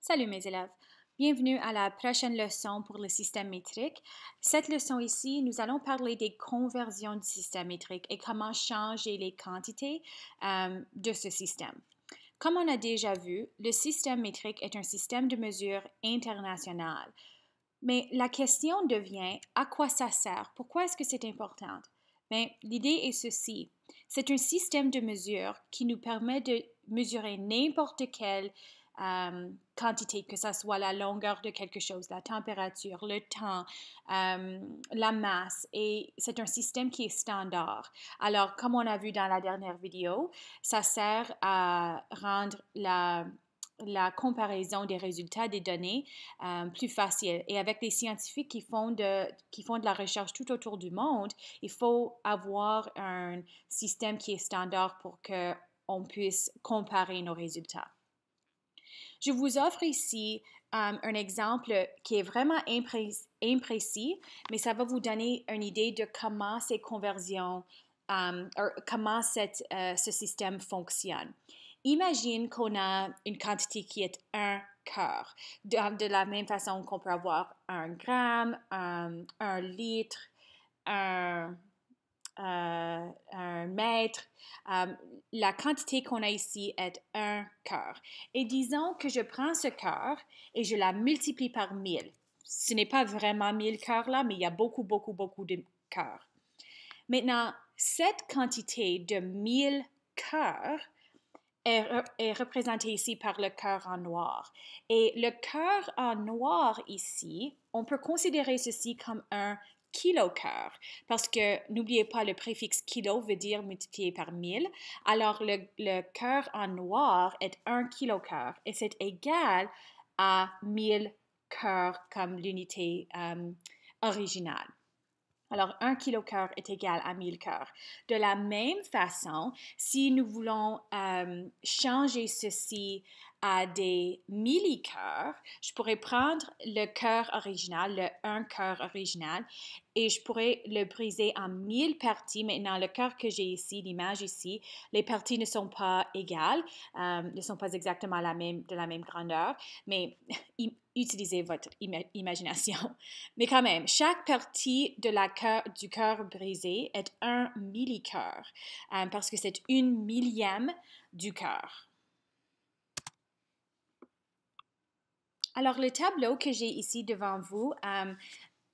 Salut mes élèves, bienvenue à la prochaine leçon pour le système métrique. Cette leçon ici, nous allons parler des conversions du système métrique et comment changer les quantités de ce système. Comme on a déjà vu, le système métrique est un système de mesure international. Mais la question devient, à quoi ça sert? Pourquoi est-ce que c'est important? Bien, l'idée est ceci. C'est un système de mesure qui nous permet de mesurer n'importe quelle quantité, que ce soit la longueur de quelque chose, la température, le temps, la masse, et c'est un système qui est standard. Alors, comme on a vu dans la dernière vidéo, ça sert à rendre la comparaison des résultats des données plus facile. Et avec les scientifiques qui font de la recherche tout autour du monde, il faut avoir un système qui est standard pour qu'on puisse comparer nos résultats. Je vous offre ici un exemple qui est vraiment imprécis, mais ça va vous donner une idée de comment ces conversions, comment ce système fonctionne. Imagine qu'on a une quantité qui est un quart, de la même façon qu'on peut avoir un gramme, un litre, un mètre. La quantité qu'on a ici est un quart. Et disons que je prends ce quart et je la multiplie par 1000. Ce n'est pas vraiment 1000 quarts là, mais il y a beaucoup de quarts. Maintenant, cette quantité de 1000 quarts est représentée ici par le cœur en noir. Et le cœur en noir ici, on peut considérer ceci comme un kilocœur, parce que n'oubliez pas, le préfixe kilo veut dire multiplié par 1000. Alors, le cœur en noir est un kilocœur et c'est égal à 1000 cœurs comme l'unité originale. Alors, 1 kilocœur est égal à 1000 cœurs. De la même façon, si nous voulons changer ceci à des millicœurs, je pourrais prendre le cœur original, le 1 cœur original, et je pourrais le briser en 1000 parties. Maintenant, le cœur que j'ai ici, l'image ici, les parties ne sont pas égales, ne sont pas exactement de la même grandeur, mais utilisez votre imagination. Mais quand même, chaque partie du cœur brisé est un millicœur, parce que c'est une millième du cœur. Alors, le tableau que j'ai ici devant vous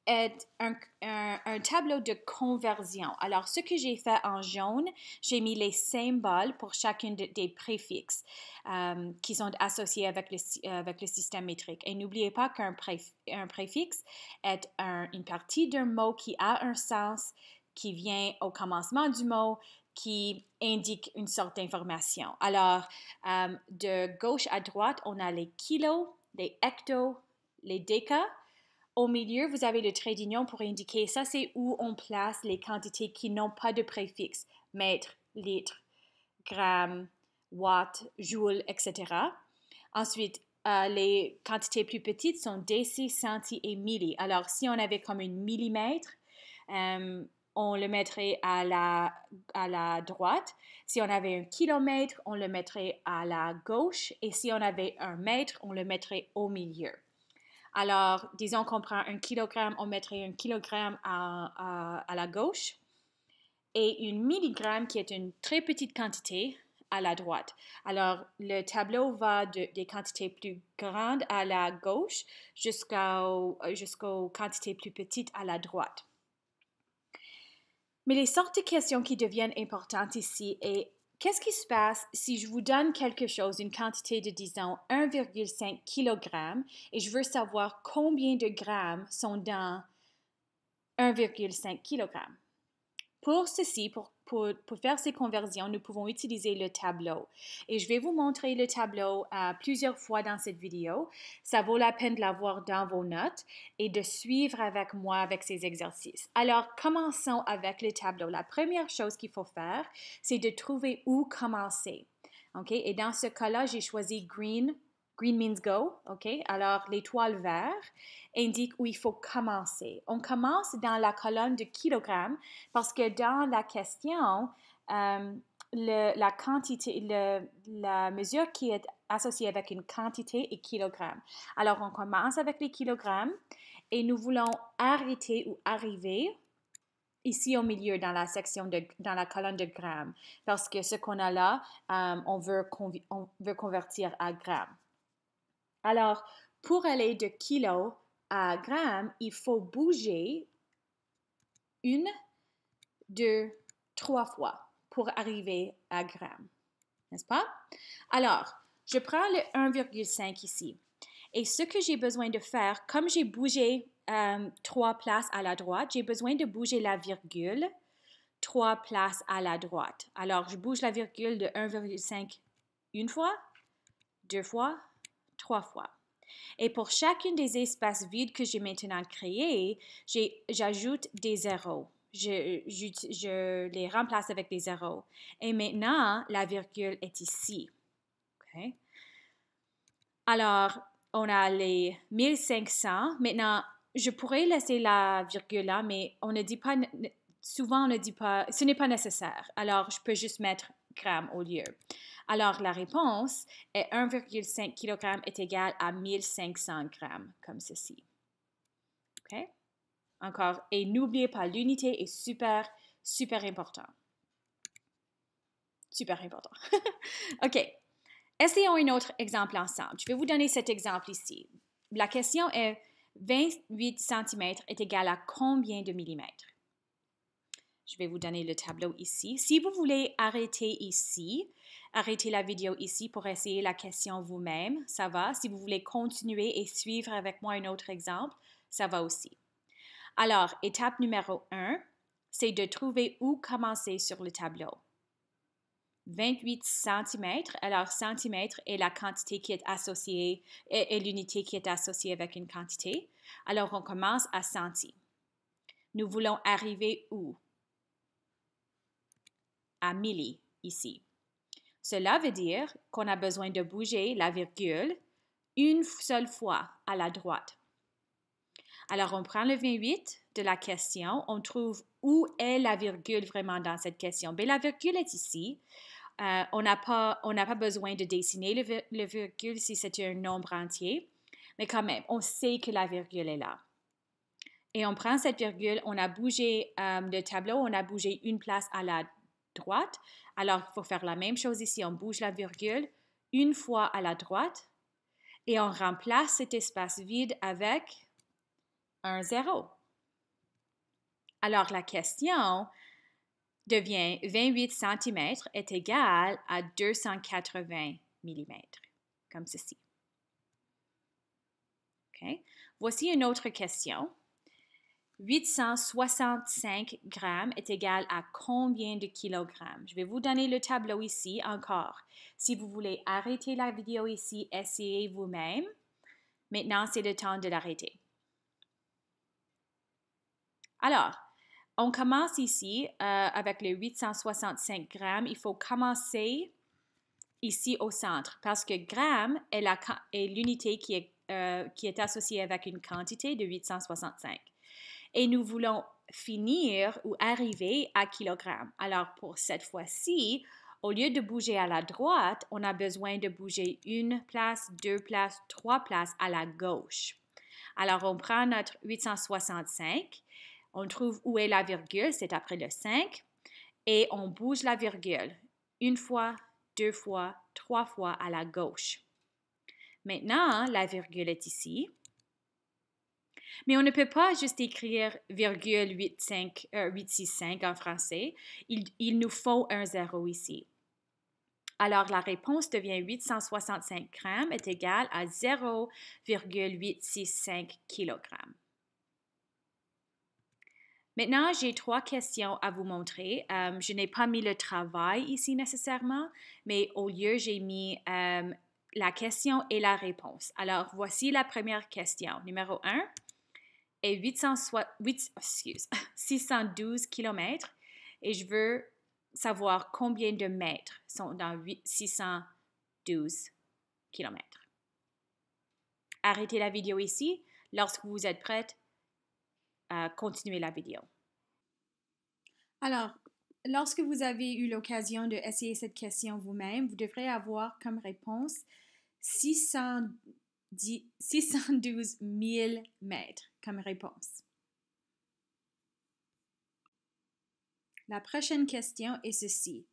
est un tableau de conversion. Alors, ce que j'ai fait en jaune, j'ai mis les symboles pour chacun des préfixes qui sont associés avec le système métrique. Et n'oubliez pas qu'un préfixe est une partie d'un mot qui a un sens, qui vient au commencement du mot, qui indique une sorte d'information. Alors, de gauche à droite, on a les kilos, les hectos, les décas. Au milieu, vous avez le trait d'union pour indiquer ça, c'est où on place les quantités qui n'ont pas de préfixe, mètre, litre, gramme, watt, joule, etc. Ensuite, les quantités plus petites sont déci, centi et milli. Alors, si on avait comme une millimètre, on le mettrait à la droite. Si on avait un kilomètre, on le mettrait à la gauche. Et si on avait un mètre, on le mettrait au milieu. Alors, disons qu'on prend un kilogramme, on mettrait un kilogramme à la gauche et une milligramme qui est une très petite quantité à la droite. Alors, le tableau va des quantités plus grandes à la gauche jusqu'aux quantités plus petites à la droite. Mais les sortes de questions qui deviennent importantes ici est qu'est-ce qui se passe si je vous donne quelque chose, une quantité de, disons, 1,5 kg et je veux savoir combien de grammes sont dans 1,5 kg? Pour ceci, pour faire ces conversions, nous pouvons utiliser le tableau. Et je vais vous montrer le tableau plusieurs fois dans cette vidéo. Ça vaut la peine de l'avoir dans vos notes et de suivre avec moi avec ces exercices. Alors, commençons avec le tableau. La première chose qu'il faut faire, c'est de trouver où commencer. OK? Et dans ce cas-là, j'ai choisi green. Green means go, OK? Alors, l'étoile verte indique où il faut commencer. On commence dans la colonne de kilogrammes parce que dans la question, la quantité, la mesure qui est associée avec une quantité est kilogramme. Alors, on commence avec les kilogrammes et nous voulons arrêter ou arriver ici au milieu dans la section dans la colonne de grammes, parce que ce qu'on a là, on veut convertir à grammes. Alors, pour aller de kilo à grammes, il faut bouger 1, 2, 3 fois pour arriver à grammes, n'est-ce pas? Alors, je prends le 1,5 ici. Et ce que j'ai besoin de faire, comme j'ai bougé 3 places à la droite, j'ai besoin de bouger la virgule 3 places à la droite. Alors, je bouge la virgule de 1,5 une fois, 2 fois, 3 fois. Et pour chacune des espaces vides que j'ai maintenant créés, j'ajoute des zéros. Je les remplace avec des zéros. Et maintenant, la virgule est ici. Okay? Alors, on a les 1500. Maintenant, je pourrais laisser la virgule là, mais on ne dit pas, souvent on ne dit pas, ce n'est pas nécessaire. Alors, je peux juste mettre grammes au lieu. Alors, la réponse est 1,5 kg est égal à 1500 grammes, comme ceci. OK? Encore, et n'oubliez pas, l'unité est super, super important. Super important. OK. Essayons un autre exemple ensemble. Je vais vous donner cet exemple ici. La question est 28 cm est égal à combien de millimètres? Je vais vous donner le tableau ici. Si vous voulez arrêter ici, arrêtez la vidéo ici pour essayer la question vous-même, ça va. Si vous voulez continuer et suivre avec moi un autre exemple, ça va aussi. Alors, étape numéro 1, c'est de trouver où commencer sur le tableau. 28 cm, alors centimètre est la quantité qui est associée, est l'unité qui est associée avec une quantité. Alors, on commence à centi. Nous voulons arriver où? À milli, ici. Cela veut dire qu'on a besoin de bouger la virgule une seule fois à la droite. Alors, on prend le 28 de la question, on trouve où est la virgule vraiment dans cette question. Bien, la virgule est ici. On n'a pas besoin de dessiner le virgule si c'est un nombre entier, mais quand même, on sait que la virgule est là. Et on prend cette virgule, on a bougé le tableau, on a bougé une place à la droite. Alors, il faut faire la même chose ici. On bouge la virgule une fois à la droite et on remplace cet espace vide avec un 0. Alors, la question devient 28 cm est égal à 280 mm, comme ceci. Okay. Voici une autre question. 865 grammes est égal à combien de kilogrammes? Je vais vous donner le tableau ici encore. Si vous voulez arrêter la vidéo ici, essayez vous-même. Maintenant, c'est le temps de l'arrêter. Alors, on commence ici avec les 865 grammes. Il faut commencer ici au centre parce que gramme est l'unité qui est associée avec une quantité de 865. Et nous voulons finir ou arriver à kilogramme. Alors, pour cette fois-ci, au lieu de bouger à la droite, on a besoin de bouger une place, 2 places, 3 places à la gauche. Alors, on prend notre 865, on trouve où est la virgule, c'est après le 5, et on bouge la virgule une fois, 2 fois, 3 fois à la gauche. Maintenant, la virgule est ici. Mais on ne peut pas juste écrire virgule 865 en français. Il nous faut un 0 ici. Alors, la réponse devient 865 grammes est égal à 0,865 kg. Maintenant, j'ai 3 questions à vous montrer. Je n'ai pas mis le travail ici nécessairement, mais au lieu, j'ai mis la question et la réponse. Alors, voici la première question. Numéro 1 est 612 km et je veux savoir combien de mètres sont dans 612 km. Arrêtez la vidéo ici. Lorsque vous êtes prête, continuez la vidéo. Alors, Lorsque vous avez eu l'occasion d'essayer cette question vous-même, vous devrez avoir comme réponse 612 000 mètres comme réponse. La prochaine question est ceci.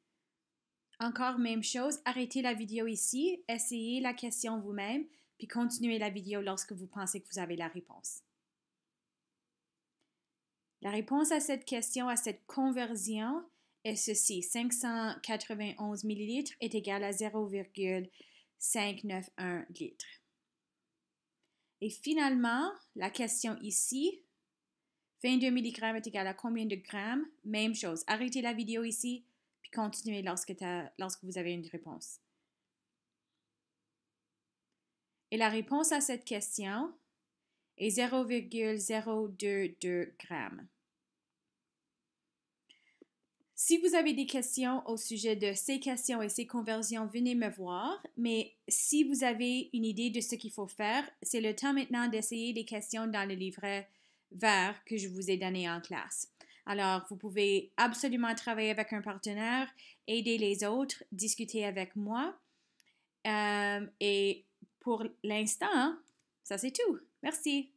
Encore même chose, arrêtez la vidéo ici, essayez la question vous-même, puis continuez la vidéo lorsque vous pensez que vous avez la réponse. La réponse à cette question, à cette conversion, est ceci. 591 millilitres est égal à 0,591 litres. Et finalement, la question ici, 22 mg est égal à combien de grammes? Même chose. Arrêtez la vidéo ici, puis continuez lorsque vous avez une réponse. Et la réponse à cette question est 0,022 grammes. Si vous avez des questions au sujet de ces questions et ces conversions, venez me voir. Mais si vous avez une idée de ce qu'il faut faire, c'est le temps maintenant d'essayer les questions dans le livret vert que je vous ai donné en classe. Alors, vous pouvez absolument travailler avec un partenaire, aider les autres, discuter avec moi. Et pour l'instant, ça c'est tout. Merci.